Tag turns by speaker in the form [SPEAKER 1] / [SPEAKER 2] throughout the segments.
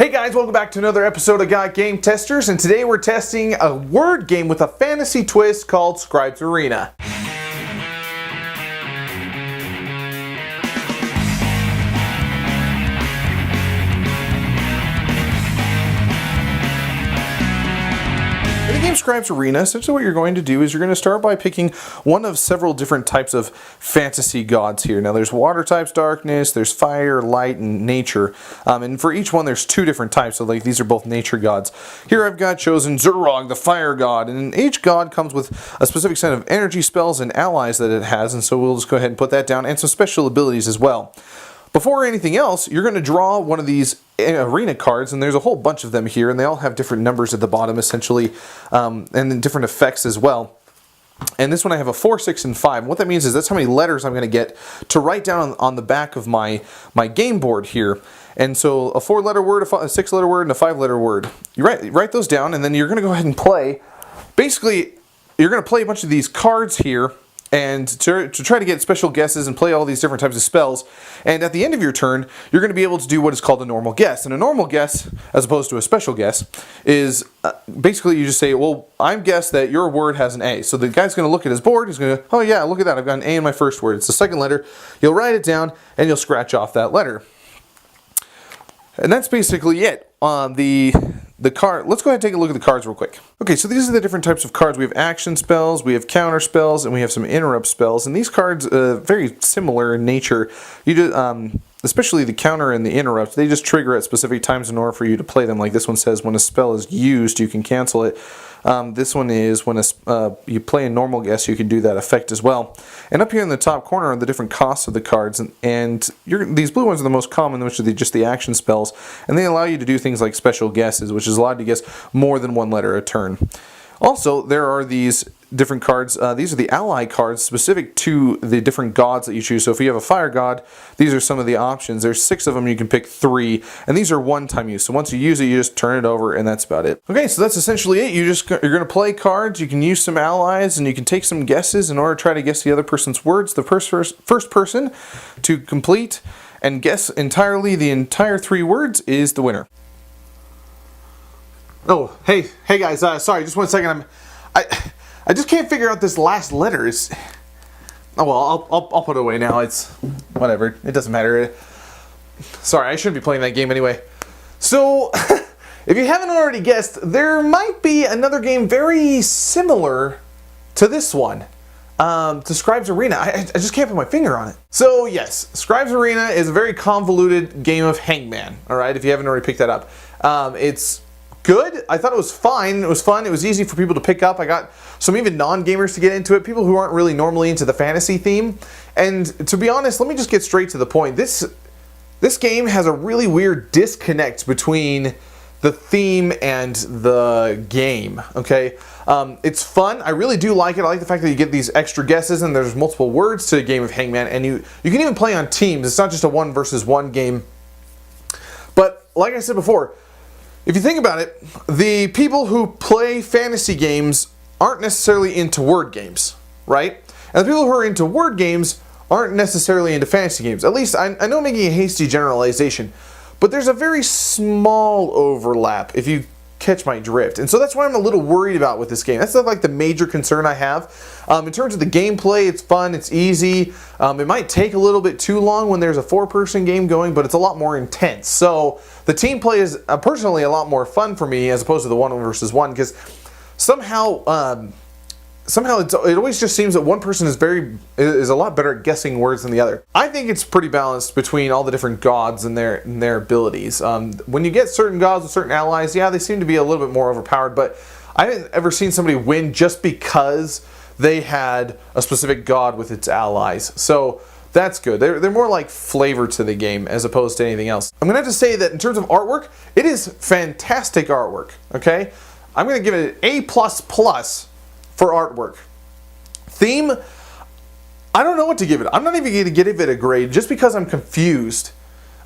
[SPEAKER 1] Hey guys, welcome back to another episode of GotGameTesters, and today we're testing a word game with a fantasy twist called Scribes Arena. In the game Scribes Arena, essentially what you're going to do is you're going to start by picking one of several different types of fantasy gods here. Now there's water types, darkness, there's fire, light, and nature. And for each one there's two different types, so like these are both nature gods. Here I've got chosen Zurog, the fire god, and each god comes with a specific set of energy spells and allies that it has, and so we'll just go ahead and put that down, and some special abilities as well. Before anything else, you're going to draw one of these arena cards, and there's a whole bunch of them here, and they all have different numbers at the bottom, essentially, and then different effects as well. And this one I have a 4, 6, and 5. And what that means is that's how many letters I'm going to get to write down on the back of my game board here. And so a 4-letter word, a 6-letter word, and a 5-letter word. You write those down, and then you're going to go ahead and play. Basically, you're going to play a bunch of these cards here, and to try to get special guesses and play all these different types of spells. And at the end of your turn, you're going to be able to do what is called a normal guess. And a normal guess, as opposed to a special guess, is basically you just say, well, I'm guessed that your word has an A. So the guy's going to look at his board, he's going to, oh yeah, look at that, I've got an A in my first word. It's the second letter. You'll write it down, and you'll scratch off that letter. And that's basically it. The card. Let's go ahead and take a look at the cards real quick. Okay, so these are the different types of cards. We have action spells, we have counter spells, and we have some interrupt spells. And these cards are very similar in nature. You do, especially the counter and the interrupt, they just trigger at specific times in order for you to play them. Like this one says when a spell is used, you can cancel it. This one is when you play a normal guess, you can do that effect as well. And up here in the top corner are the different costs of the cards, and these blue ones are the most common, which are just the action spells, and they allow you to do things like special guesses, which is allowed to guess more than one letter a turn. Also, there are these different cards. These are the ally cards specific to the different gods that you choose. So if you have a fire god, these are some of the options. There's 6 of them, you can pick 3, and these are one-time use. So once you use it, you just turn it over, and that's about it. Okay, so that's essentially it. You're going to play cards, you can use some allies, and you can take some guesses in order to try to guess the other person's words. The first person to complete and guess entirely the entire 3 words is the winner. Oh, hey guys, sorry, just 1 second. I just can't figure out this last letter. Oh well, I'll put it away now. It's whatever. It doesn't matter. Sorry, I shouldn't be playing that game anyway. So, if you haven't already guessed, there might be another game very similar to this one. To Scribes Arena. I just can't put my finger on it. So yes, Scribes Arena is a very convoluted game of Hangman. Alright, if you haven't already picked that up. It's good. I thought it was fine. It was fun. It was easy for people to pick up. I got some even non-gamers to get into it, people who aren't really normally into the fantasy theme. And to be honest, let me just get straight to the point. This game has a really weird disconnect between the theme and the game, okay? It's fun. I really do like it. I like the fact that you get these extra guesses and there's multiple words to a game of Hangman, and you can even play on teams. It's not just a 1 versus 1 game. But like I said before, if you think about it, the people who play fantasy games aren't necessarily into word games, right? And the people who are into word games aren't necessarily into fantasy games. At least, I know I'm making a hasty generalization, but there's a very small overlap, if you catch my drift. And so that's what I'm a little worried about with this game. That's not like the major concern I have. In terms of the gameplay, it's fun, it's easy. It might take a little bit too long when there's a 4-person game going, but it's a lot more intense. So the team play is personally a lot more fun for me as opposed to the 1 versus 1, because somehow it always just seems that one person is a lot better at guessing words than the other. I think it's pretty balanced between all the different gods and their abilities. When you get certain gods with certain allies, yeah, they seem to be a little bit more overpowered, but I haven't ever seen somebody win just because they had a specific god with its allies. So that's good. They're more like flavor to the game as opposed to anything else. I'm going to have to say that in terms of artwork, it is fantastic artwork, okay? I'm going to give it an A++ for artwork. Theme, I don't know what to give it. I'm not even going to give it a grade just because I'm confused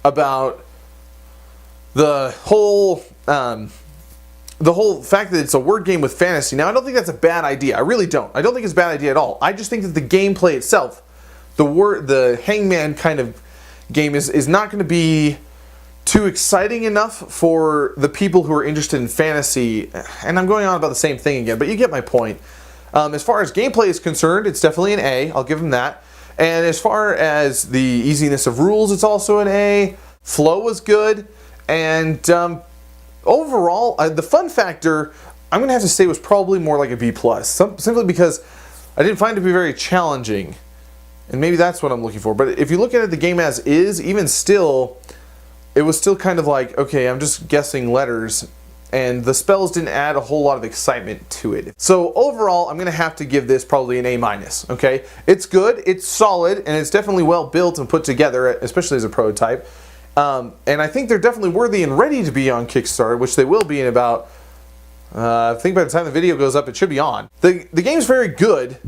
[SPEAKER 1] about the whole fact that it's a word game with fantasy. Now, I don't think that's a bad idea. I really don't. I don't think it's a bad idea at all. I just think that the gameplay itself, the Hangman kind of game is not going to be too exciting enough for the people who are interested in fantasy. And I'm going on about the same thing again, but you get my point. As far as gameplay is concerned, it's definitely an A. I'll give them that. And as far as the easiness of rules, it's also an A. Flow was good. And overall, the fun factor, I'm going to have to say, was probably more like a B+. Simply because I didn't find it to be very challenging. And maybe that's what I'm looking for. But if you look at the game as is, even still, it was still kind of like, okay, I'm just guessing letters. And the spells didn't add a whole lot of excitement to it. So overall, I'm going to have to give this probably an A-, okay? It's good, it's solid, and it's definitely well built and put together, especially as a prototype. And I think they're definitely worthy and ready to be on Kickstarter, which they will be in about, I think by the time the video goes up, it should be on. The game's very good,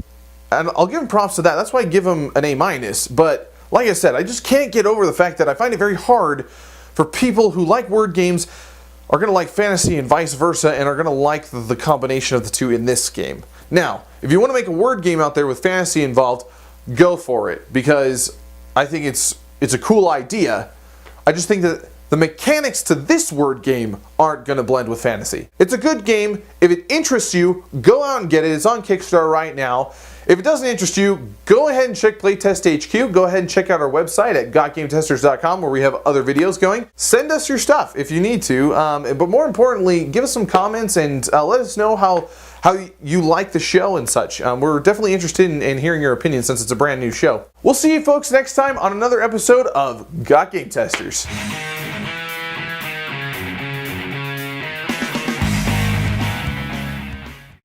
[SPEAKER 1] and I'll give them props to that. That's why I give them an A-. But like I said, I just can't get over the fact that I find it very hard for people who like word games, are going to like fantasy and vice versa, and are going to like the combination of the two in this game. Now, if you want to make a word game out there with fantasy involved, go for it, because I think it's a cool idea. I just think that the mechanics to this word game aren't going to blend with fantasy. It's a good game. If it interests you, go out and get it. It's on Kickstarter right now. If it doesn't interest you, go ahead and check Playtest HQ. Go ahead and check out our website at GotGameTesters.com, where we have other videos going. Send us your stuff if you need to, but more importantly, give us some comments and let us know how you like the show and such. We're definitely interested in hearing your opinion since it's a brand new show. We'll see you folks next time on another episode of GotGameTesters.